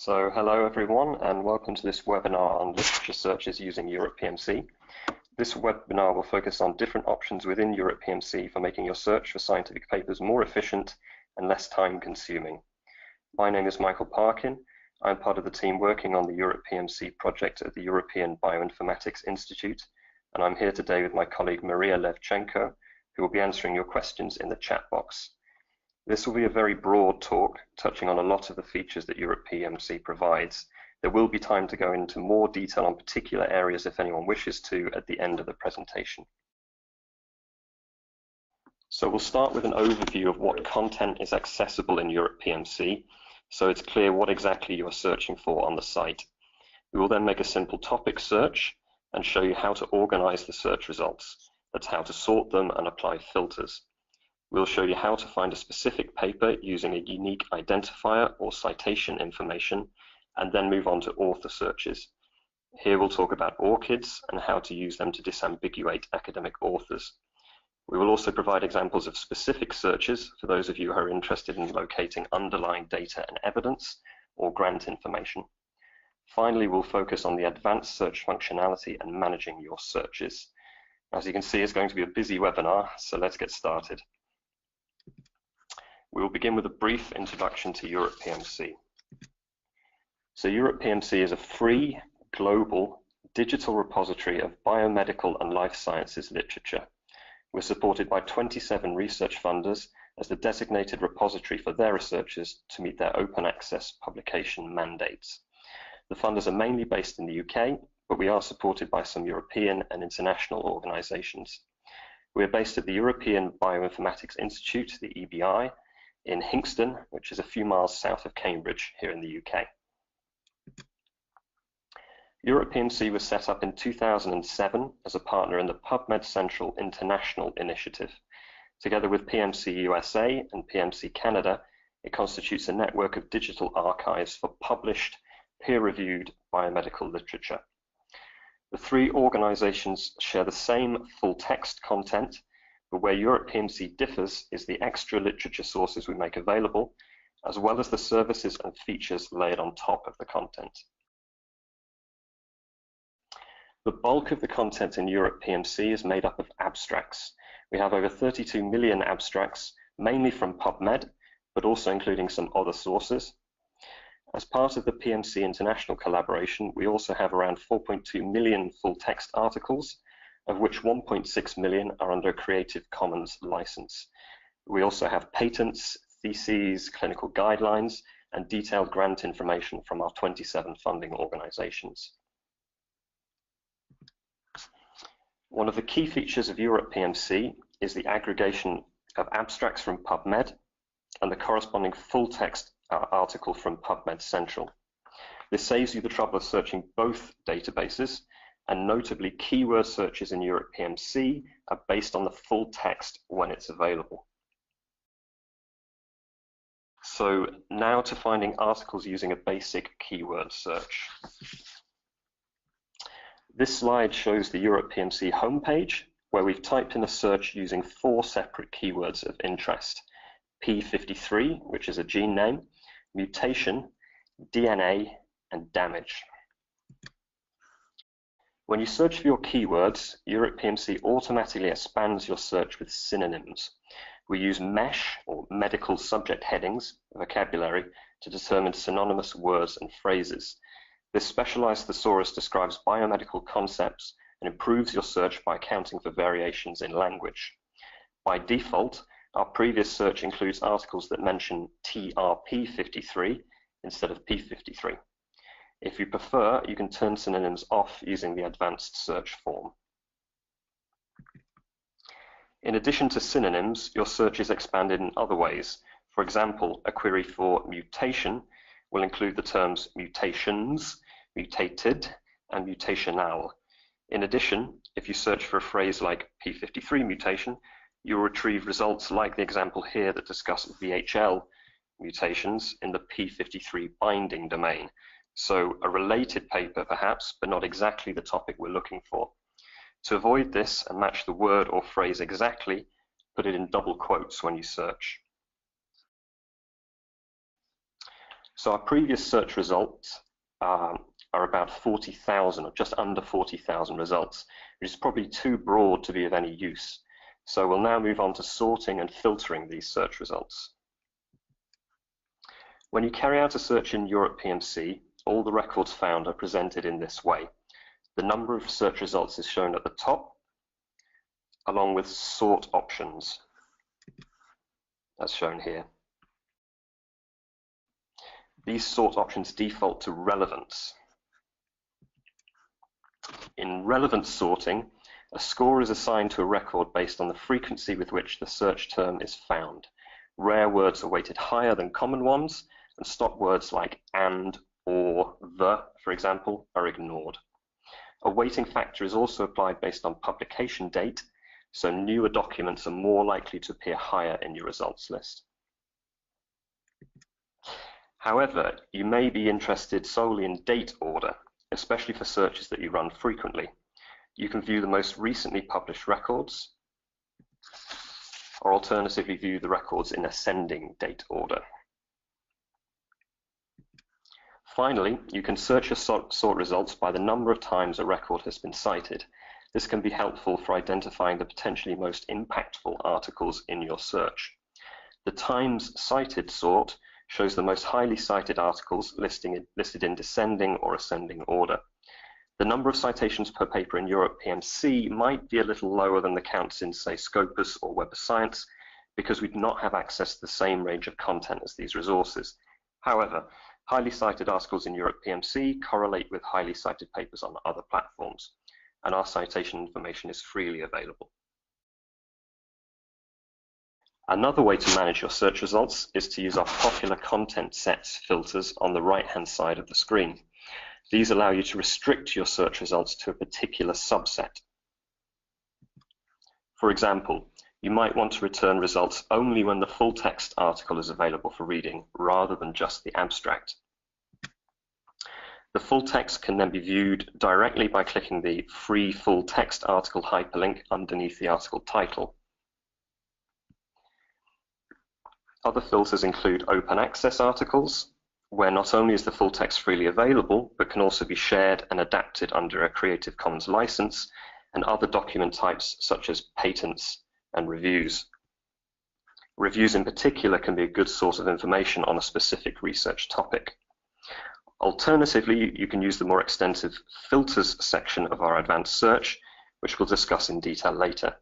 So hello everyone and welcome to this webinar on literature searches using Europe PMC. This webinar will focus on different options within Europe PMC for making your search for scientific papers more efficient and less time consuming. My name is Michael Parkin. I'm part of the team working on the Europe PMC project at the European Bioinformatics Institute, and I'm here today with my colleague Maria Levchenko, who will be answering your questions in the chat box. This will be a very broad talk, touching on a lot of the features that Europe PMC provides. There will be time to go into more detail on particular areas if anyone wishes to at the end of the presentation. So we'll start with an overview of what content is accessible in Europe PMC, so it's clear what exactly you are searching for on the site. We will then make a simple topic search and show you how to organize the search results. That's how to sort them and apply filters. We'll show you how to find a specific paper using a unique identifier or citation information, and then move on to author searches. Here we'll talk about ORCIDs and how to use them to disambiguate academic authors. We will also provide examples of specific searches for those of you who are interested in locating underlying data and evidence or grant information. Finally, we'll focus on the advanced search functionality and managing your searches. As you can see, it's going to be a busy webinar, so let's get started. We will begin with a brief introduction to Europe PMC. So Europe PMC is a free, global, digital repository of biomedical and life sciences literature. We're supported by 27 research funders as the designated repository for their researchers to meet their open access publication mandates. The funders are mainly based in the UK, but we are supported by some European and international organisations. We are based at the European Bioinformatics Institute, the EBI, in Hingston, which is a few miles south of Cambridge here in the UK. Europe PMC was set up in 2007 as a partner in the PubMed Central International initiative. Together with PMC USA and PMC Canada, it constitutes a network of digital archives for published, peer-reviewed biomedical literature. The three organisations share the same full-text content, but where Europe PMC differs is the extra literature sources we make available, as well as the services and features layered on top of the content. The bulk of the content in Europe PMC is made up of abstracts. We have over 32 million abstracts, mainly from PubMed, but also including some other sources. As part of the PMC International collaboration, we also have around 4.2 million full-text articles, of which 1.6 million are under a Creative Commons license. We also have patents, theses, clinical guidelines, and detailed grant information from our 27 funding organisations. One of the key features of Europe PMC is the aggregation of abstracts from PubMed and the corresponding full-text article from PubMed Central. This saves you the trouble of searching both databases, and notably keyword searches in Europe PMC are based on the full text when it's available. So now to finding articles using a basic keyword search. This slide shows the Europe PMC homepage, where we've typed in a search using 4 separate keywords of interest: P53, which is a gene name, mutation, DNA, and damage. When you search for your keywords, Europe PMC automatically expands your search with synonyms. We use MESH, or medical subject headings, vocabulary, to determine synonymous words and phrases. This specialized thesaurus describes biomedical concepts and improves your search by accounting for variations in language. By default, our previous search includes articles that mention TRP53 instead of P53. If you prefer, you can turn synonyms off using the advanced search form. In addition to synonyms, your search is expanded in other ways. For example, a query for mutation will include the terms mutations, mutated, and mutational. In addition, if you search for a phrase like P53 mutation, you'll retrieve results like the example here that discuss VHL mutations in the P53 binding domain. So a related paper perhaps, but not exactly the topic we're looking for. To avoid this and match the word or phrase exactly, put it in double quotes when you search. So our previous search results are about 40,000, or just under 40,000 results, which is probably too broad to be of any use. So we'll now move on to sorting and filtering these search results. When you carry out a search in Europe PMC, all the records found are presented in this way. The number of search results is shown at the top, along with sort options, as shown here. These sort options default to relevance. In relevance sorting, a score is assigned to a record based on the frequency with which the search term is found. Rare words are weighted higher than common ones, and stop words like and, or, the, for example, are ignored. A weighting factor is also applied based on publication date, so newer documents are more likely to appear higher in your results list. However, you may be interested solely in date order, especially for searches that you run frequently. You can view the most recently published records, or alternatively view the records in ascending date order. Finally, you can search your sort results by the number of times a record has been cited. This can be helpful for identifying the potentially most impactful articles in your search. The times cited sort shows the most highly cited articles listed in descending or ascending order. The number of citations per paper in Europe PMC might be a little lower than the counts in, say, Scopus or Web of Science, because we do not have access to the same range of content as these resources. However, highly cited articles in Europe PMC correlate with highly cited papers on other platforms, and our citation information is freely available. Another way to manage your search results is to use our popular content sets filters on the right-hand side of the screen. These allow you to restrict your search results to a particular subset. For example, you might want to return results only when the full text article is available for reading, rather than just the abstract. The full text can then be viewed directly by clicking the free full text article hyperlink underneath the article title. Other filters include open access articles, where not only is the full text freely available, but can also be shared and adapted under a Creative Commons license, and other document types such as patents and reviews. Reviews in particular can be a good source of information on a specific research topic. Alternatively, you can use the more extensive filters section of our advanced search, which we'll discuss in detail later.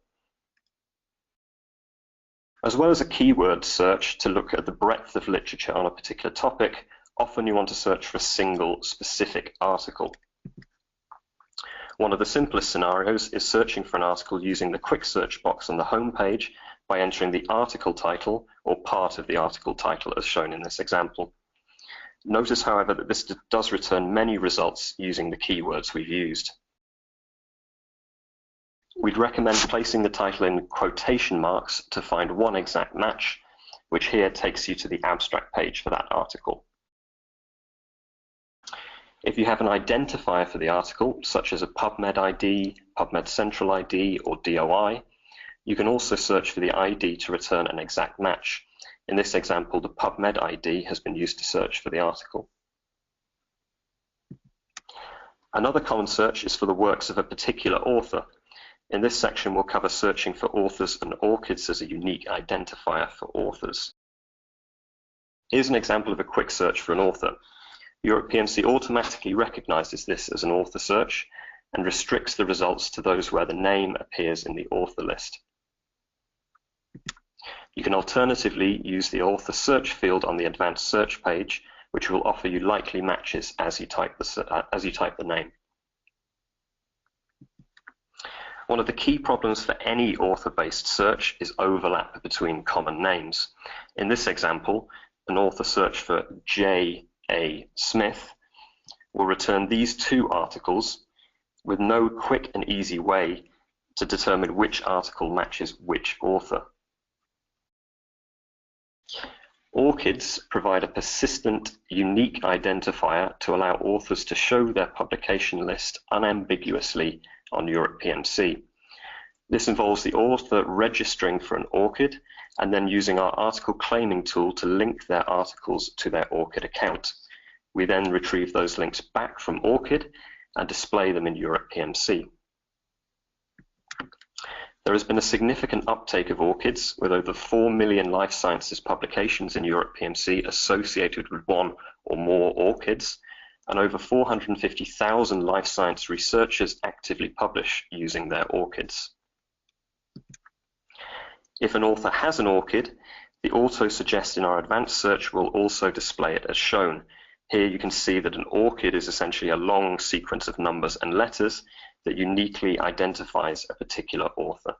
As well as a keyword search to look at the breadth of literature on a particular topic, often you want to search for a single specific article. One of the simplest scenarios is searching for an article using the quick search box on the home page by entering the article title or part of the article title as shown in this example. Notice, however, that this does return many results using the keywords we've used. We'd recommend placing the title in quotation marks to find one exact match, which here takes you to the abstract page for that article. If you have an identifier for the article, such as a PubMed ID, PubMed Central ID, or DOI, you can also search for the ID to return an exact match. In this example, the PubMed ID has been used to search for the article. Another common search is for the works of a particular author. In this section, we'll cover searching for authors and ORCIDs as a unique identifier for authors. Here's an example of a quick search for an author. Europe PMC automatically recognizes this as an author search and restricts the results to those where the name appears in the author list. You can alternatively use the author search field on the advanced search page, which will offer you likely matches as you type the name. One of the key problems for any author-based search is overlap between common names. In this example, an author search for J.A. Smith will return these two articles with no quick and easy way to determine which article matches which author. ORCIDs provide a persistent, unique identifier to allow authors to show their publication list unambiguously on Europe PMC. This involves the author registering for an ORCID and then using our article claiming tool to link their articles to their ORCID account. We then retrieve those links back from ORCID and display them in Europe PMC. There has been a significant uptake of ORCIDs, with over 4 million life sciences publications in Europe PMC associated with one or more ORCIDs, and over 450,000 life science researchers actively publish using their ORCIDs. If an author has an ORCID, the auto-suggest in our advanced search will also display it as shown. Here you can see that an ORCID is essentially a long sequence of numbers and letters that uniquely identifies a particular author.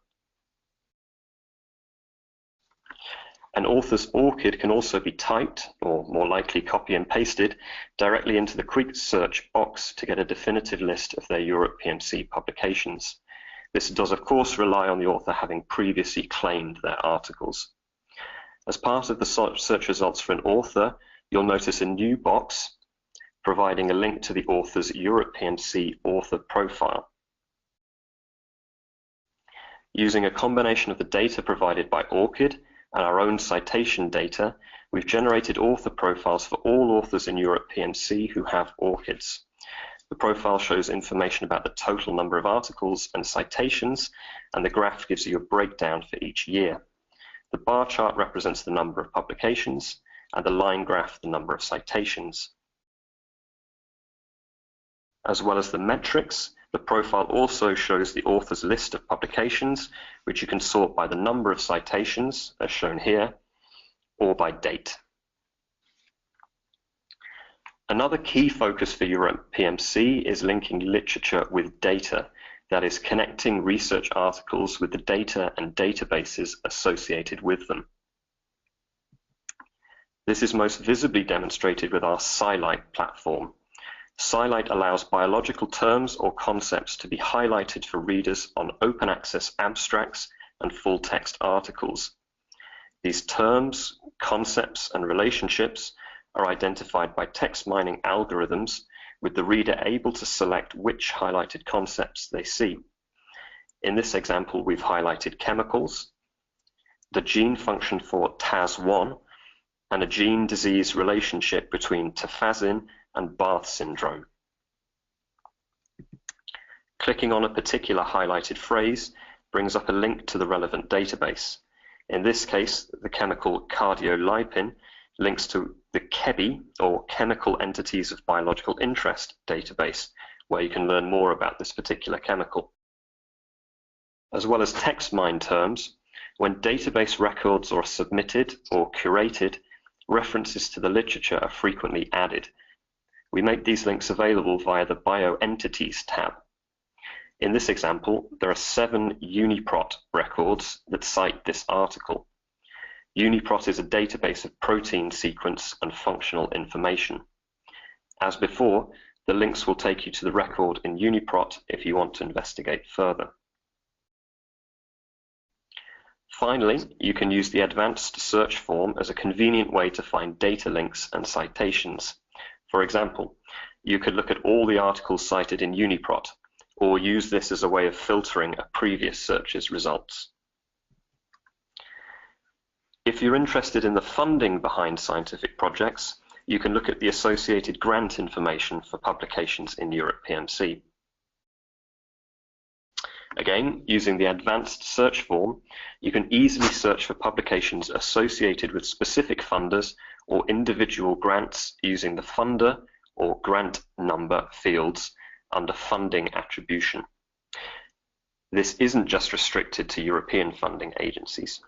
An author's ORCID can also be typed, or more likely copy and pasted, directly into the quick search box to get a definitive list of their Europe PMC publications. This does of course rely on the author having previously claimed their articles. As part of the search results for an author, you'll notice a new box providing a link to the author's Europe PMC author profile. Using a combination of the data provided by ORCID and our own citation data, we've generated author profiles for all authors in Europe PMC who have ORCIDs. The profile shows information about the total number of articles and citations, and the graph gives you a breakdown for each year. The bar chart represents the number of publications, and the line graph the number of citations. As well as the metrics, the profile also shows the author's list of publications, which you can sort by the number of citations, as shown here, or by date. Another key focus for Europe PMC is linking literature with data, that is, connecting research articles with the data and databases associated with them. This is most visibly demonstrated with our SciLight platform. SciLight allows biological terms or concepts to be highlighted for readers on open access abstracts and full text articles. These terms, concepts, and relationships are identified by text mining algorithms, with the reader able to select which highlighted concepts they see. In this example, we've highlighted chemicals, the gene function for TAS1, and a gene-disease relationship between tafazin and Barth syndrome. Clicking on a particular highlighted phrase brings up a link to the relevant database. In this case, the chemical cardiolipin links to the CEBI, or Chemical Entities of Biological Interest database, where you can learn more about this particular chemical. As well as text mine terms, when database records are submitted or curated, references to the literature are frequently added. We make these links available via the Bioentities tab. In this example, there are 7 UniProt records that cite this article. UniProt is a database of protein sequence and functional information. As before, the links will take you to the record in UniProt if you want to investigate further. Finally, you can use the advanced search form as a convenient way to find data links and citations. For example, you could look at all the articles cited in UniProt, or use this as a way of filtering a previous search's results. If you're interested in the funding behind scientific projects, you can look at the associated grant information for publications in Europe PMC. Again, using the advanced search form, you can easily search for publications associated with specific funders or individual grants using the funder or grant number fields under funding attribution. This isn't just restricted to European funding agencies.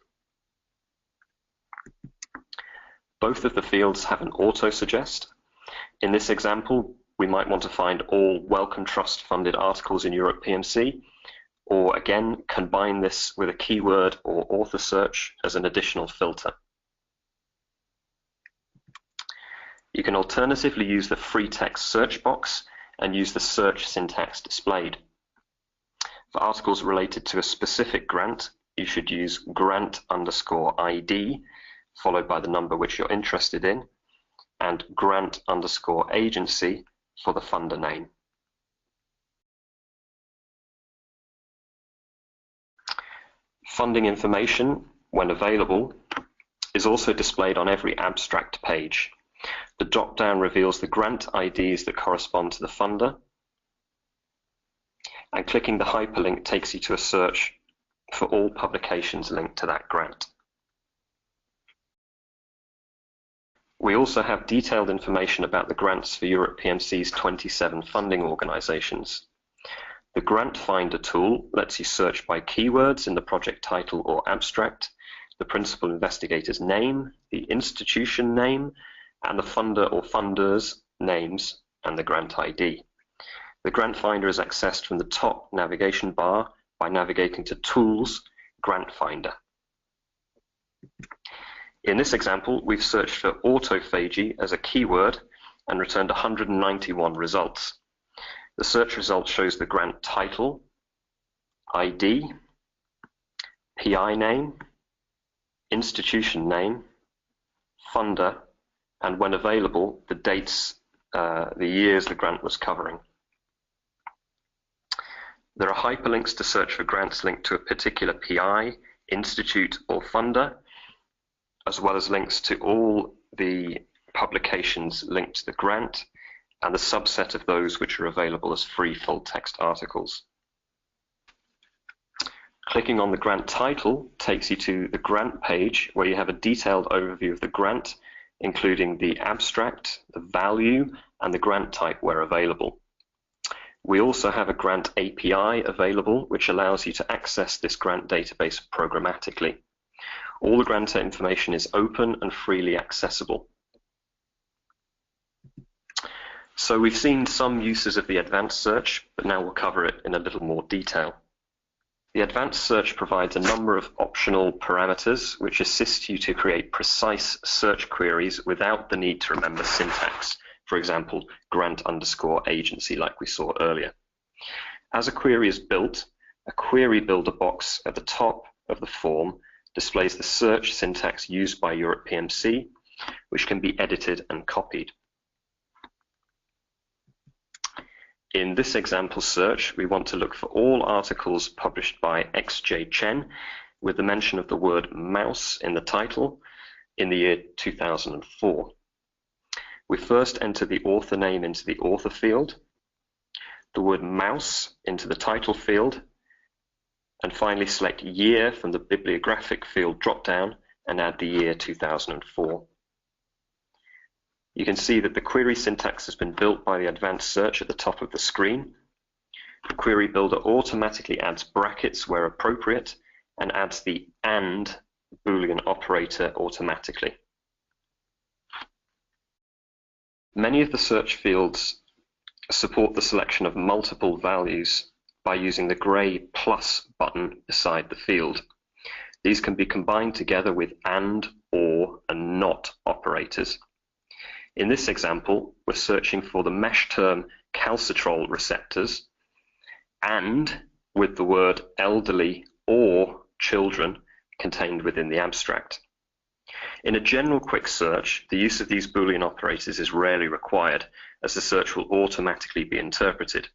Both of the fields have an auto-suggest. In this example, we might want to find all Wellcome Trust funded articles in Europe PMC, or again, combine this with a keyword or author search as an additional filter. You can alternatively use the free text search box and use the search syntax displayed. For articles related to a specific grant, you should use grant_ID, followed by the number which you're interested in, and grant_agency for the funder name. Funding information, when available, is also displayed on every abstract page. The drop-down reveals the grant IDs that correspond to the funder, and clicking the hyperlink takes you to a search for all publications linked to that grant. We also have detailed information about the grants for Europe PMC's 27 funding organisations. The Grant Finder tool lets you search by keywords in the project title or abstract, the principal investigator's name, the institution name, and the funder or funders' names and the grant ID. The Grant Finder is accessed from the top navigation bar by navigating to Tools, Grant Finder. In this example, we've searched for autophagy as a keyword and returned 191 results. The search result shows the grant title, ID, PI name, institution name, funder, and when available, the dates, the years the grant was covering. There are hyperlinks to search for grants linked to a particular PI, institute, or funder, as well as links to all the publications linked to the grant and the subset of those which are available as free full-text articles. Clicking on the grant title takes you to the grant page where you have a detailed overview of the grant, including the abstract, the value, and the grant type where available. We also have a grant API available, which allows you to access this grant database programmatically. All the grant information is open and freely accessible. So we've seen some uses of the advanced search, but now we'll cover it in a little more detail. The advanced search provides a number of optional parameters which assist you to create precise search queries without the need to remember syntax. For example, grant_agency like we saw earlier. As a query is built, a query builder box at the top of the form displays the search syntax used by Europe PMC, which can be edited and copied. In this example search, we want to look for all articles published by XJ Chen with the mention of the word mouse in the title in the year 2004. We first enter the author name into the author field, the word mouse into the title field, and finally select year from the bibliographic field drop-down and add the year 2004. You can see that the query syntax has been built by the advanced search at the top of the screen. The query builder automatically adds brackets where appropriate and adds the AND Boolean operator automatically. Many of the search fields support the selection of multiple values by using the grey plus button beside the field. These can be combined together with AND, OR, and NOT operators. In this example, we're searching for the mesh term calcitrol receptors and with the word elderly or children contained within the abstract. In a general quick search, the use of these Boolean operators is rarely required, as the search will automatically be interpreted.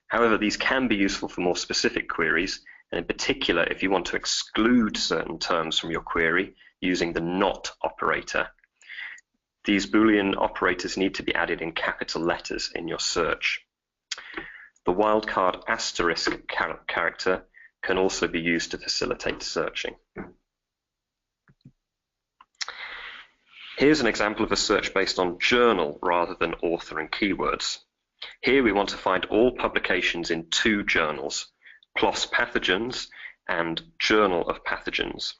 However, these can be useful for more specific queries, and in particular if you want to exclude certain terms from your query using the NOT operator. These Boolean operators need to be added in capital letters in your search. The wildcard asterisk character can also be used to facilitate searching. Here's an example of a search based on journal rather than author and keywords. Here we want to find all publications in two journals, PLOS Pathogens and Journal of Pathogens,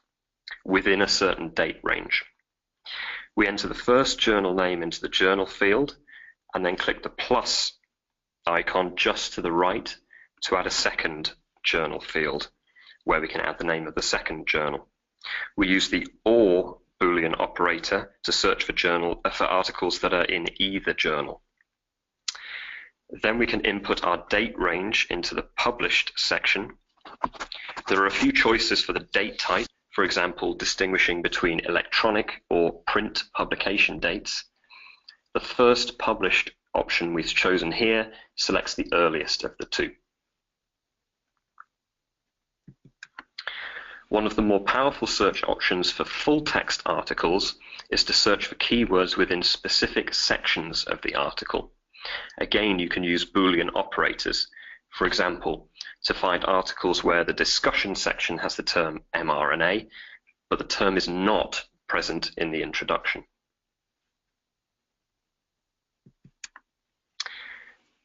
within a certain date range. We enter the first journal name into the journal field and then click the plus icon just to the right to add a second journal field where we can add the name of the second journal. We use the OR Boolean operator to search for articles that are in either journal. Then we can input our date range into the published section. There are a few choices for the date type, for example, distinguishing between electronic or print publication dates. The first published option we've chosen here selects the earliest of the two. One of the more powerful search options for full text articles is to search for keywords within specific sections of the article. Again, you can use Boolean operators, for example, to find articles where the discussion section has the term mRNA, but the term is not present in the introduction.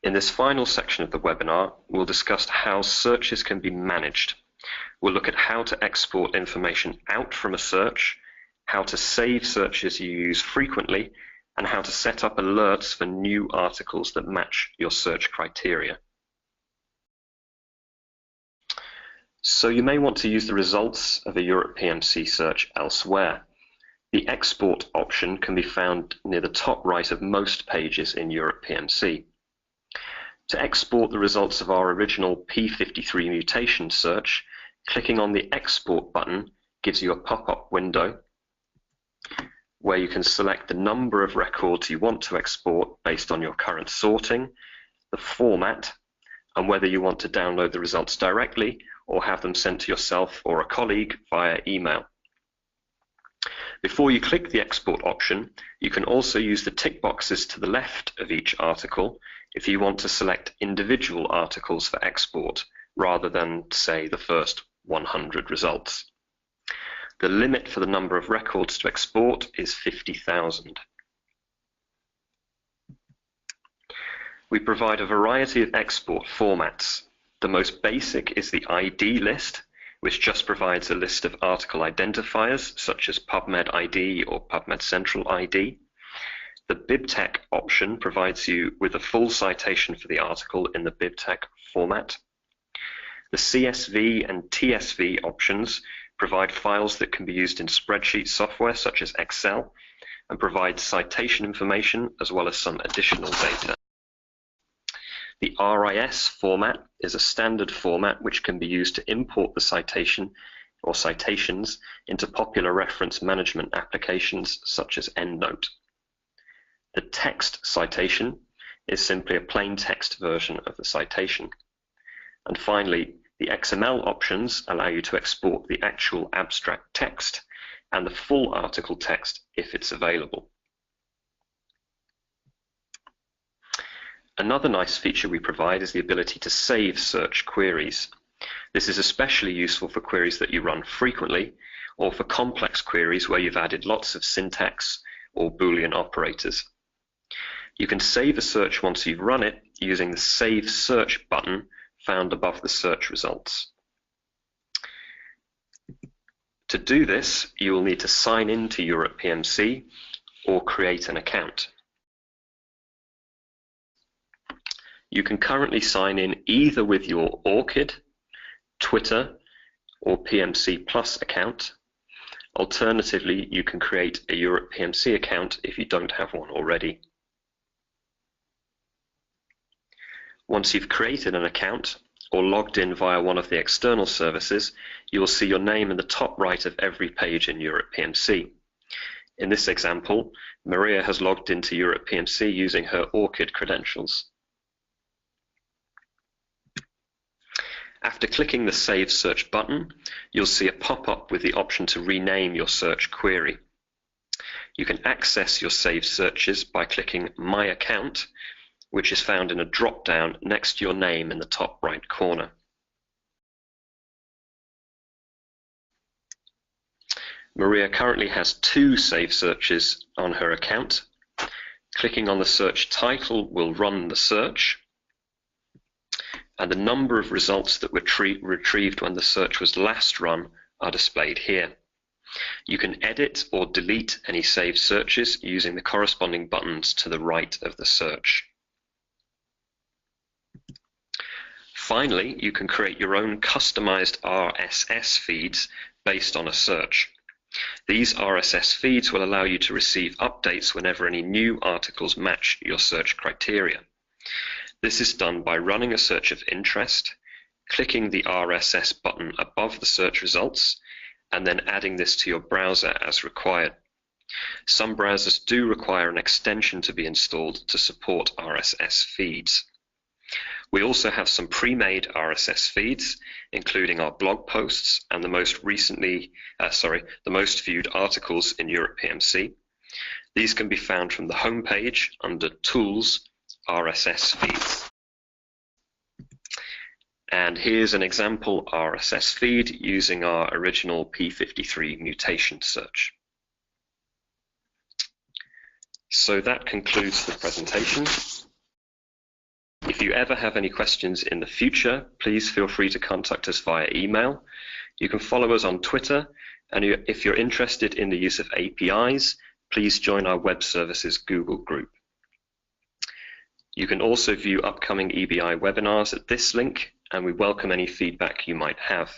In this final section of the webinar, we'll discuss how searches can be managed. We'll look at how to export information out from a search, how to save searches you use frequently, and how to set up alerts for new articles that match your search criteria. So you may want to use the results of a Europe PMC search elsewhere. The export option can be found near the top right of most pages in Europe PMC. To export the results of our original P53 mutation search, clicking on the Export button gives you a pop-up window where you can select the number of records you want to export based on your current sorting, the format, and whether you want to download the results directly or have them sent to yourself or a colleague via email. Before you click the Export option, you can also use the tick boxes to the left of each article if you want to select individual articles for export, rather than, say, the first 100 results. The limit for the number of records to export is 50,000. We provide a variety of export formats. The most basic is the ID list, which just provides a list of article identifiers, such as PubMed ID or PubMed Central ID. The BibTeX option provides you with a full citation for the article in the BibTeX format. The CSV and TSV options provide files that can be used in spreadsheet software such as Excel and provide citation information as well as some additional data. The RIS format is a standard format which can be used to import the citation or citations into popular reference management applications such as EndNote. The text citation is simply a plain text version of the citation. And finally, the XML options allow you to export the actual abstract text and the full article text if it's available. Another nice feature we provide is the ability to save search queries. This is especially useful for queries that you run frequently or for complex queries where you've added lots of syntax or Boolean operators. You can save a search once you've run it using the Save Search button found above the search results. To do this, you will need to sign in to Europe PMC or create an account. You can currently sign in either with your ORCID, Twitter, or PMC Plus account. Alternatively, you can create a Europe PMC account if you don't have one already. Once you've created an account or logged in via one of the external services, you will see your name in the top right of every page in Europe PMC. In this example, Maria has logged into Europe PMC using her ORCID credentials. After clicking the Save Search button, you'll see a pop-up with the option to rename your search query. You can access your saved searches by clicking My Account, which is found in a drop-down next to your name in the top right corner. Maria currently has 2 saved searches on her account. Clicking on the search title will run the search, and the number of results that were retrieved when the search was last run are displayed here. You can edit or delete any saved searches using the corresponding buttons to the right of the search. Finally, you can create your own customized RSS feeds based on a search. These RSS feeds will allow you to receive updates whenever any new articles match your search criteria. This is done by running a search of interest, clicking the RSS button above the search results, and then adding this to your browser as required. Some browsers do require an extension to be installed to support RSS feeds. We also have some pre-made RSS feeds, including our blog posts and the most viewed articles in Europe PMC. These can be found from the homepage under Tools, RSS Feeds. And here's an example RSS feed using our original P53 mutation search. So that concludes the presentation. If you ever have any questions in the future, please feel free to contact us via email. You can follow us on Twitter, and if you're interested in the use of APIs, please join our web services Google group. You can also view upcoming EBI webinars at this link, and we welcome any feedback you might have.